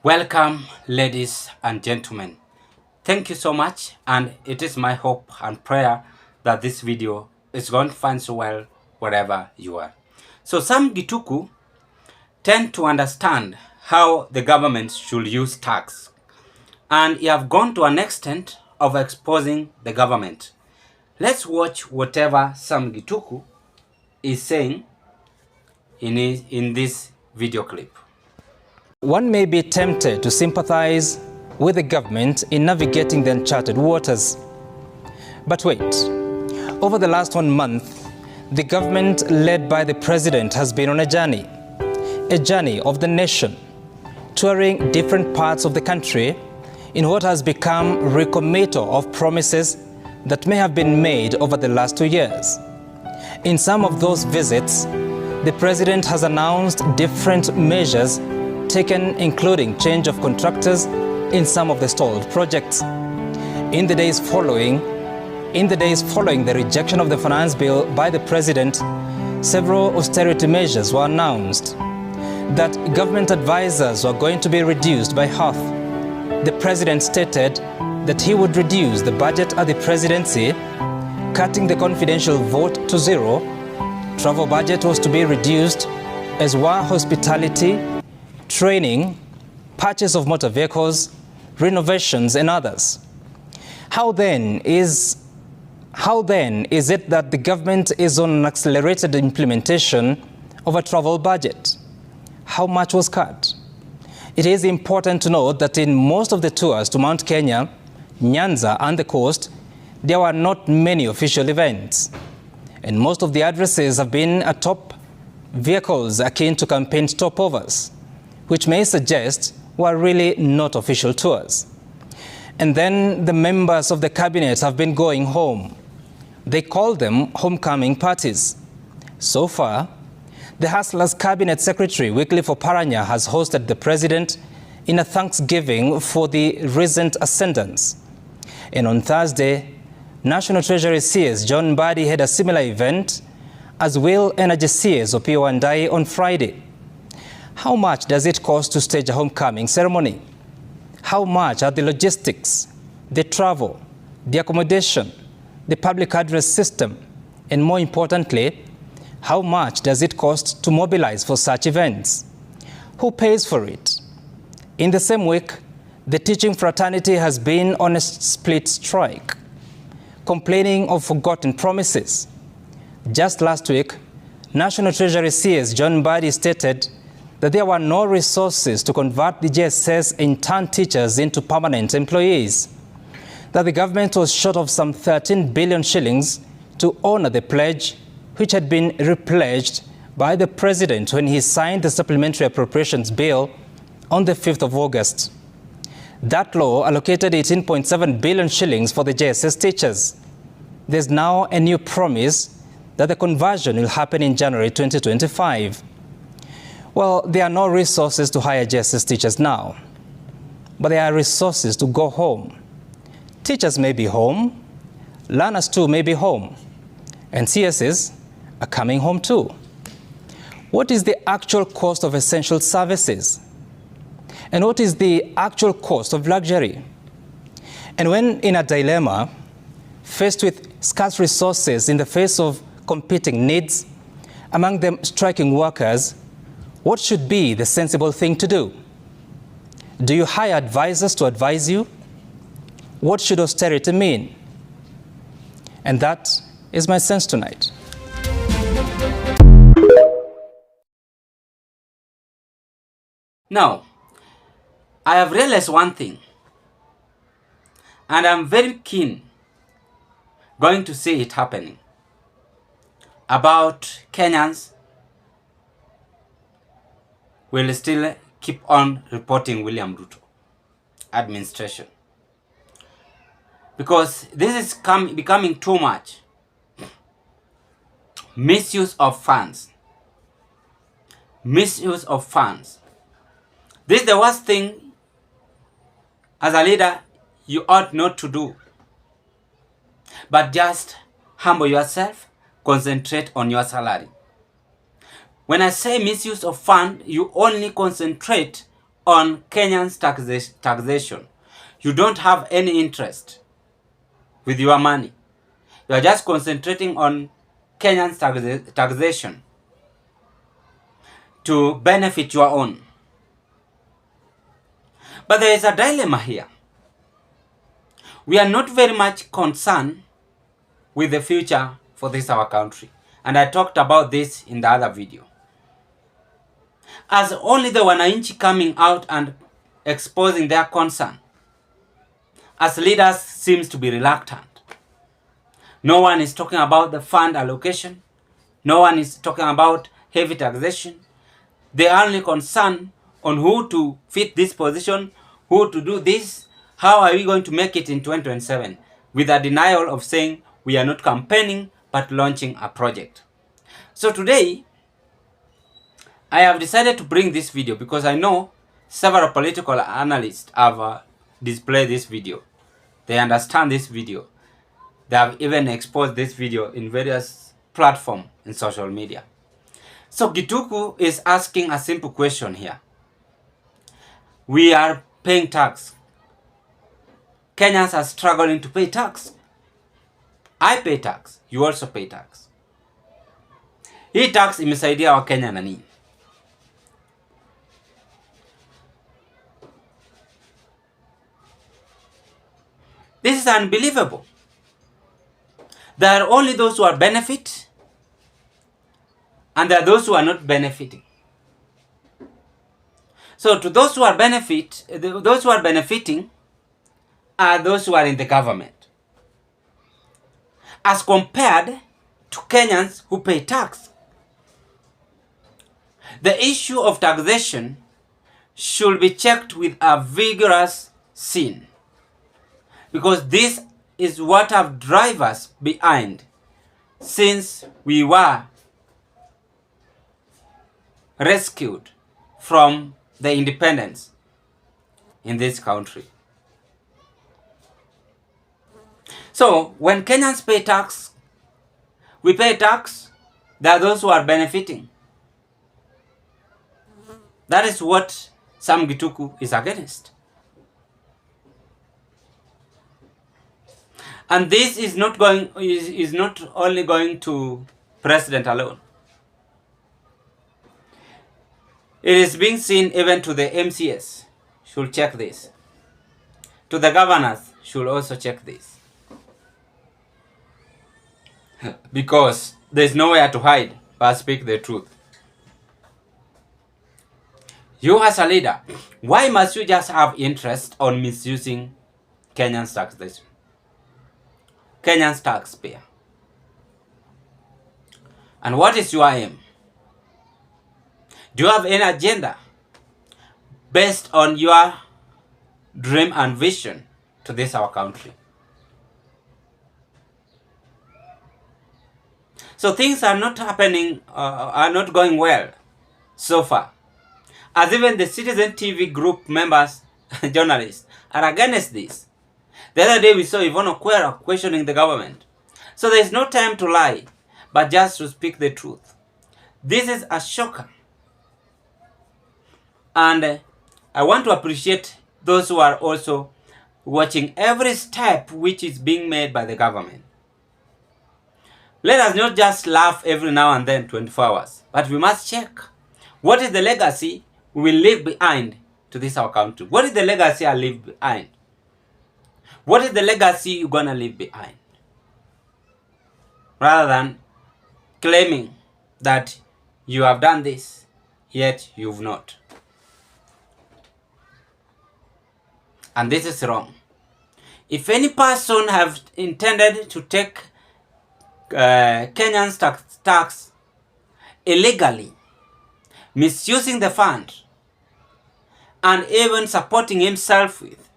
Welcome, ladies and gentlemen. Thank you so much, and it is my hope and prayer that this video is going to find you well wherever you are. So some Gituku tend to understand how the government should use tax, and you have gone to an extent of exposing the government. Let's watch whatever Sam Gituku is saying in this video clip. One may be tempted to sympathize with the government in navigating the uncharted waters. But wait, over the last 1 month, the government led by the president has been on a journey of the nation, touring different parts of the country in what has become recometo of promises that may have been made over the last 2 years. In some of those visits, the president has announced different measures taken, including change of contractors in some of the stalled projects. In the days following the rejection of the finance bill by the president, several austerity measures were announced. That government advisors were going to be reduced by half. The president stated that he would reduce the budget at the presidency, cutting the confidential vote to zero. Travel budget was to be reduced, as were hospitality, training, purchase of motor vehicles, renovations, and others. How then is it that the government is on an accelerated implementation of a travel budget? How much was cut? It is important to note that in most of the tours to Mount Kenya, Nyanza, and the coast, there were not many official events, and most of the addresses have been atop vehicles akin to campaign stopovers, which may suggest were really not official tours. And then the members of the cabinet have been going home. They call them homecoming parties. So far, the Hustlers Cabinet Secretary Wycliffe Oparanya has hosted the president in a thanksgiving for the recent ascendance. And on Thursday, National Treasury CS John Mbadi had a similar event, as will Energy CS Opiyo Wandayi on Friday. How much does it cost to stage a homecoming ceremony? How much are the logistics, the travel, the accommodation, the public address system, and more importantly, how much does it cost to mobilize for such events? Who pays for it? In the same week, the teaching fraternity has been on a split strike, complaining of forgotten promises. Just last week, National Treasury CS John Mbadi stated that there were no resources to convert the JSS intern teachers into permanent employees, that the government was short of some 13 billion shillings to honor the pledge, which had been repledged by the president when he signed the Supplementary Appropriations Bill on the 5th of August. That law allocated 18.7 billion shillings for the JSS teachers. There's now a new promise that the conversion will happen in January 2025. Well, there are no resources to hire JSS teachers now, but there are resources to go home. Teachers may be home, learners too may be home, and CSs are coming home too. What is the actual cost of essential services? And what is the actual cost of luxury? And when in a dilemma, faced with scarce resources in the face of competing needs, among them striking workers, what should be the sensible thing to do? Do you hire advisors to advise you? What should austerity mean? And that is my sense tonight. Now, I have realized one thing, and I'm very keen going to see it happening, about Kenyans will still keep on reporting William Ruto administration, because this is becoming too much. Misuse of funds. Misuse of funds. This is the worst thing as a leader you ought not to do. But just humble yourself, concentrate on your salary. When I say misuse of fund, you only concentrate on Kenyan's taxation. You don't have any interest with your money. You are just concentrating on Kenyan's taxation to benefit your own. But there is a dilemma here. We are not very much concerned with the future for this our country. And I talked about this in the other video. As only the wananchi coming out and exposing their concern, as leaders seems to be reluctant. No one is talking about the fund allocation. No one is talking about heavy taxation. They are only concerned on who to fit this position, who to do this, how are we going to make it in 2027, with a denial of saying we are not campaigning but launching a project. So today, I have decided to bring this video because I know several political analysts have displayed this video. They understand this video. They have even exposed this video in various platforms in social media. So Gituku is asking a simple question here. We are paying tax. Kenyans are struggling to pay tax. I pay tax. You also pay tax. Hii tax imesaidia Wakenya na nini? This is unbelievable. There are only those who are benefit and there are those who are not benefiting. So to those who are benefiting are those who are in the government, as compared to Kenyans who pay tax. The issue of taxation should be checked with a vigorous sin, because this is what have driven us behind since we were rescued from the independence in this country. So when Kenyans pay tax, we pay tax, there are those who are benefiting. That is what Sam Gituku is against. And this is not only going to president alone. It is being seen even to the MCS. Should check this. To the governors should also check this. Because there is nowhere to hide but speak the truth. You as a leader, why must you just have interest on misusing Kenyan's taxation? Kenyan's taxpayer. And what is your aim? Do you have any agenda based on your dream and vision to this our country? So things are not happening, are not going well so far. As even the Citizen TV group members, journalists, are against this. The other day we saw Yvonne Okwera questioning the government. So there is no time to lie, but just to speak the truth. This is a shocker. And I want to appreciate those who are also watching every step which is being made by the government. Let us not just laugh every now and then 24 hours, but we must check what is the legacy we will leave behind to this our country. What is the legacy I leave behind? What is the legacy you're going to leave behind? Rather than claiming that you have done this, yet you've not. And this is wrong. If any person have intended to take Kenyan's tax illegally, misusing the fund, and even supporting himself with,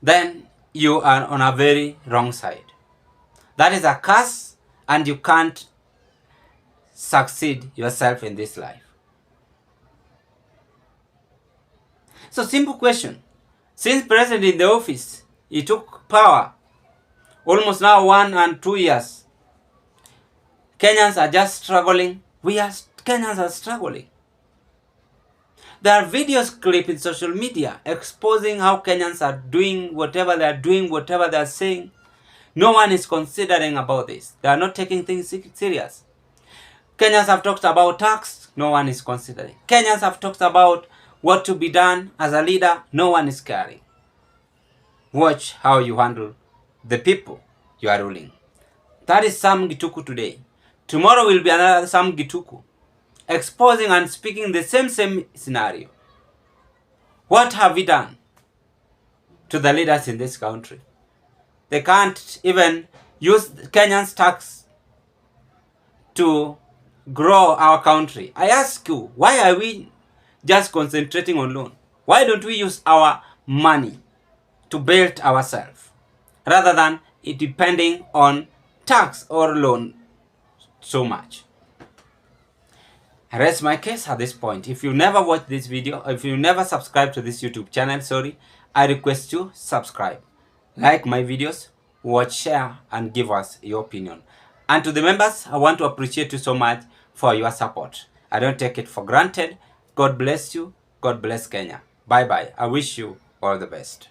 then you are on a very wrong side. That is a curse, and you can't succeed yourself in this life. So simple question. Since President in the office, he took power almost now 1 and 2 years. Kenyans are just struggling. Kenyans are struggling. There are videos clip in social media exposing how Kenyans are doing whatever they are doing, whatever they are saying. No one is considering about this. They are not taking things serious. Kenyans have talked about tax. No one is considering. Kenyans have talked about what to be done as a leader. No one is caring. Watch how you handle the people you are ruling. That is Sam Gituku today. Tomorrow will be another Sam Gituku, exposing and speaking the same scenario. What have we done to the leaders in this country? They can't even use Kenyans' tax to grow our country. I ask you, why are we just concentrating on loan? Why don't we use our money to build ourselves rather than it depending on tax or loan so much? I rest my case at this point. If you never watched this video, or if you never subscribed to this YouTube channel, I request you subscribe, like my videos, watch, share, and give us your opinion. And to the members, I want to appreciate you so much for your support. I don't take it for granted. God bless you. God bless Kenya. Bye bye. I wish you all the best.